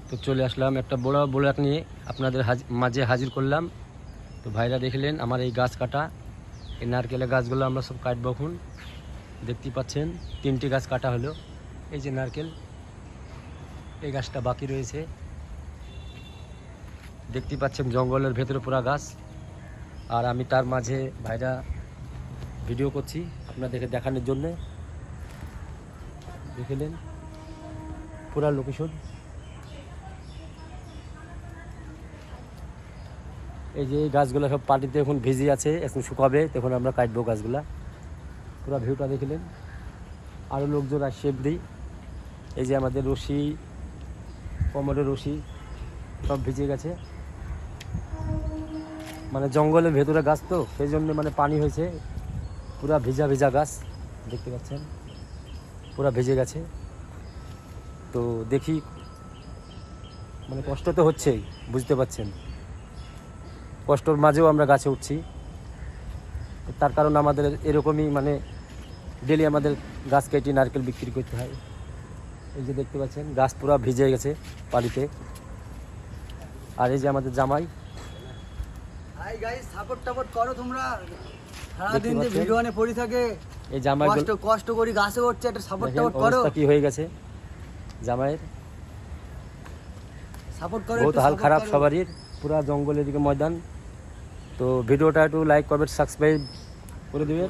তো চলে আসলাম একটা বড় ব্লগ নিয়ে আপনাদের মাঝে হাজির করলাম। তো ভাইরা দেখলেন আমার এই গাছ কাটা, এই নারকেলের গাছগুলো আমরা সব কাটবো এখন। দেখতে পাচ্ছেন 3টি গাছ কাটা হলো। এই যে নারকেল, এই গাছটা বাকি রয়েছে। দেখতে পাচ্ছেন জঙ্গলের ভেতরে পুরা গাছ, আর আমি তার মাঝে ভাইরা ভিডিও করছি আপনাদেরকে দেখানোর জন্যে। দেখলেন পুরা লোকেশন। এই যে এই গাছগুলো সব পানিতে এখন ভিজে আছে, এখন শুকাবে, তখন আমরা কাটবো গাছগুলা। পুরা ভিউটা দেখলেন। আরও লোকজন আসছে এমনি। এই যে আমাদের রশি, কোমরের রশি সব ভিজে গেছে। মানে জঙ্গলের ভেতরে গাছ তো, সেই জন্য মানে পানি হয়েছে, পুরা ভিজা ভিজা গাছ দেখতে পাচ্ছেন, পুরা ভিজে গেছে। তো দেখি, মানে কষ্ট তো হচ্ছেই, বুঝতে পাচ্ছেন। কষ্টর মাঝেও আমরা গাছে উঠছি, তার কারণ আমাদের এরকমই, মানে ডেলি আমাদের গাছ কেটে নারকেল বিক্রি করতে হয়। এই যে দেখতে পাচ্ছেন গাছ পুরো ভিজে গেছে পানিতে। আর এই যে আমাদের জামাই, হাই গাইস, সাপোর্ট টাপোর্ট করো তোমরা। সারাদিন যে ভিডিও নিয়ে পড়ে থাকে, এই জামাই কষ্ট করি গাছে উঠছে, একটা সাপোর্ট টাপোর্ট করো। অবস্থা কি হয়ে গেছে জামাইয়ের, সাপোর্ট করো, বহুত হাল খারাপ সবারই, পুরা জঙ্গলের দিকে ময়দান। তো ভিডিওটা একটু লাইক করবেন, সাবস্ক্রাইব করে দেবেন।